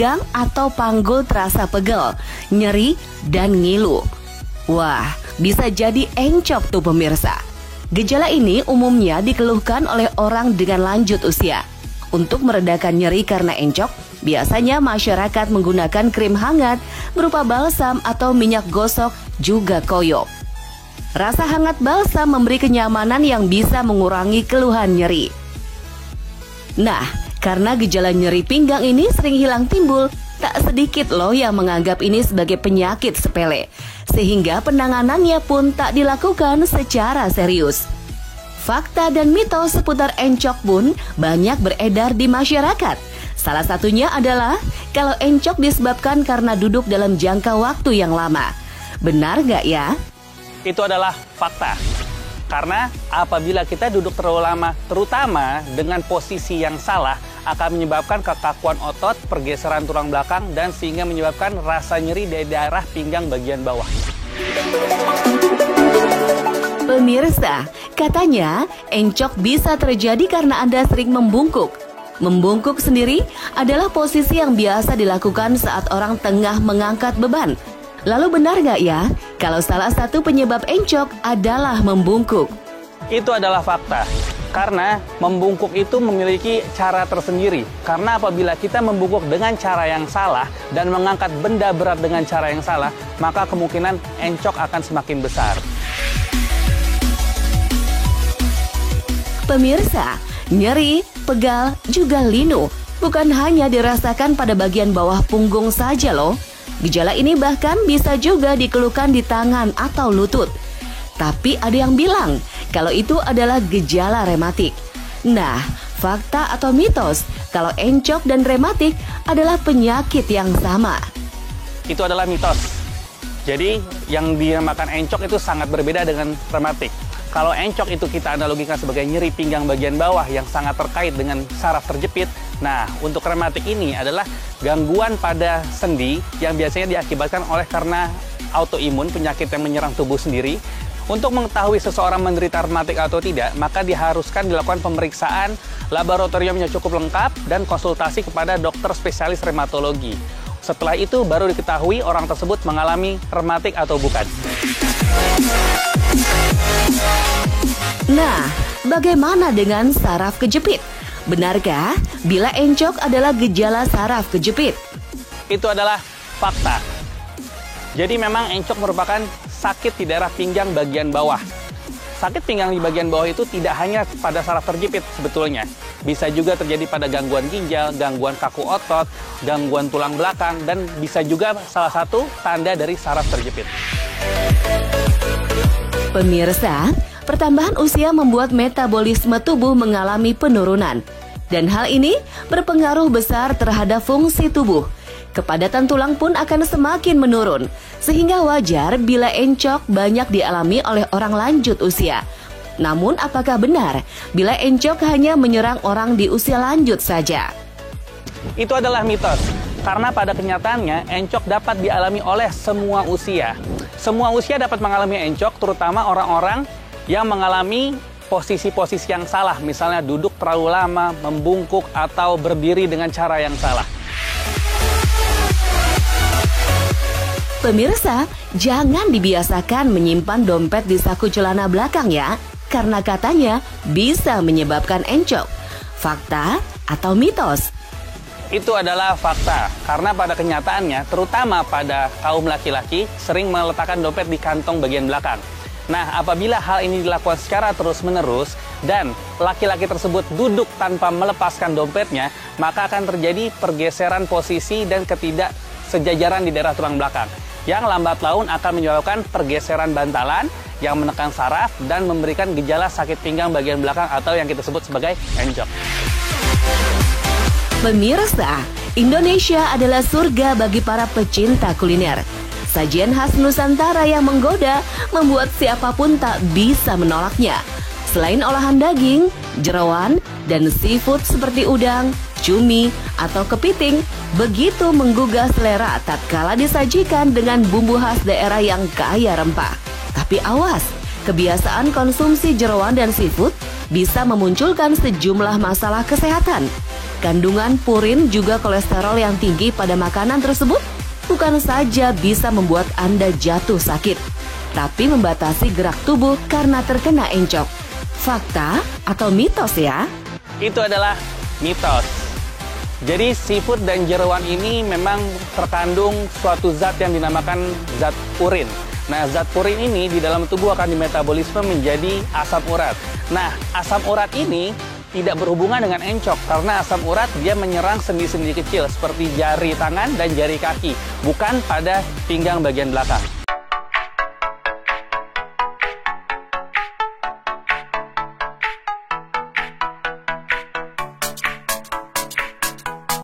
pinggang atau panggul terasa pegel, nyeri, dan ngilu. Wah, bisa jadi encok tuh pemirsa. Gejala ini umumnya dikeluhkan oleh orang dengan lanjut usia. Untuk meredakan nyeri karena encok, biasanya masyarakat menggunakan krim hangat berupa balsam atau minyak gosok juga koyo. Rasa hangat balsam memberi kenyamanan yang bisa mengurangi keluhan nyeri. Nah, karena gejala nyeri pinggang ini sering hilang timbul, tak sedikit loh yang menganggap ini sebagai penyakit sepele, sehingga penanganannya pun tak dilakukan secara serius. Fakta dan mitos seputar encok pun banyak beredar di masyarakat. Salah satunya adalah kalau encok disebabkan karena duduk dalam jangka waktu yang lama. Benar nggak ya? Itu adalah fakta. Karena apabila kita duduk terlalu lama, terutama dengan posisi yang salah, akan menyebabkan kekakuan otot, pergeseran tulang belakang, dan sehingga menyebabkan rasa nyeri di daerah pinggang bagian bawah. Pemirsa, katanya encok bisa terjadi karena Anda sering membungkuk. Membungkuk sendiri adalah posisi yang biasa dilakukan saat orang tengah mengangkat beban. Lalu benar nggak ya kalau salah satu penyebab encok adalah membungkuk? Itu adalah fakta. Karena membungkuk itu memiliki cara tersendiri. Karena apabila kita membungkuk dengan cara yang salah dan mengangkat benda berat dengan cara yang salah, maka kemungkinan encok akan semakin besar. Pemirsa, nyeri, pegal, juga linu bukan hanya dirasakan pada bagian bawah punggung saja loh. Gejala ini bahkan bisa juga dikeluhkan di tangan atau lutut. Tapi ada yang bilang kalau itu adalah gejala rematik. Nah, fakta atau mitos kalau encok dan rematik adalah penyakit yang sama? Itu adalah mitos. Jadi yang dinamakan encok itu sangat berbeda dengan rematik. Kalau encok itu kita analogikan sebagai nyeri pinggang bagian bawah yang sangat terkait dengan saraf terjepit. Nah, untuk rematik ini adalah gangguan pada sendi yang biasanya diakibatkan oleh karena autoimun, penyakit yang menyerang tubuh sendiri. Untuk mengetahui seseorang menderita rematik atau tidak, maka diharuskan dilakukan pemeriksaan laboratorium yang cukup lengkap dan konsultasi kepada dokter spesialis reumatologi. Setelah itu baru diketahui orang tersebut mengalami rematik atau bukan. Nah, bagaimana dengan saraf kejepit? Benarkah bila encok adalah gejala saraf kejepit? Itu adalah fakta. Jadi memang encok merupakan sakit di daerah pinggang bagian bawah. Sakit pinggang di bagian bawah itu tidak hanya pada saraf terjepit sebetulnya. Bisa juga terjadi pada gangguan ginjal, gangguan kaku otot, gangguan tulang belakang, dan bisa juga salah satu tanda dari saraf terjepit. Pemirsa, pertambahan usia membuat metabolisme tubuh mengalami penurunan. Dan hal ini berpengaruh besar terhadap fungsi tubuh. Kepadatan tulang pun akan semakin menurun, sehingga wajar bila encok banyak dialami oleh orang lanjut usia. Namun apakah benar bila encok hanya menyerang orang di usia lanjut saja? Itu adalah mitos, karena pada kenyataannya encok dapat dialami oleh semua usia. Semua usia dapat mengalami encok, terutama orang-orang yang mengalami posisi-posisi yang salah, misalnya duduk terlalu lama, membungkuk, atau berdiri dengan cara yang salah. Pemirsa, jangan dibiasakan menyimpan dompet di saku celana belakang ya, karena katanya bisa menyebabkan encok. Fakta atau mitos? Itu adalah fakta, karena pada kenyataannya, terutama pada kaum laki-laki, sering meletakkan dompet di kantong bagian belakang. Nah, apabila hal ini dilakukan secara terus-menerus dan laki-laki tersebut duduk tanpa melepaskan dompetnya, maka akan terjadi pergeseran posisi dan ketidaksejajaran di daerah tulang belakang, yang lambat laun akan menyebabkan pergeseran bantalan yang menekan saraf dan memberikan gejala sakit pinggang bagian belakang atau yang kita sebut sebagai encok. Pemirsa, Indonesia adalah surga bagi para pecinta kuliner. Sajian khas Nusantara yang menggoda membuat siapapun tak bisa menolaknya. Selain olahan daging, jerawan, dan seafood seperti udang, cumi, atau kepiting, begitu menggugah selera tatkala disajikan dengan bumbu khas daerah yang kaya rempah. Tapi awas, kebiasaan konsumsi jerawan dan seafood bisa memunculkan sejumlah masalah kesehatan. Kandungan purin juga kolesterol yang tinggi pada makanan tersebut bukan saja bisa membuat Anda jatuh sakit, tapi membatasi gerak tubuh karena terkena encok. Fakta atau mitos ya? Itu adalah mitos. Jadi seafood dan jeroan ini memang terkandung suatu zat yang dinamakan zat purin. Nah, zat purin ini di dalam tubuh akan dimetabolisme menjadi asam urat. Nah, asam urat ini tidak berhubungan dengan encok karena asam urat dia menyerang sendi-sendi kecil seperti jari tangan dan jari kaki, bukan pada pinggang bagian belakang.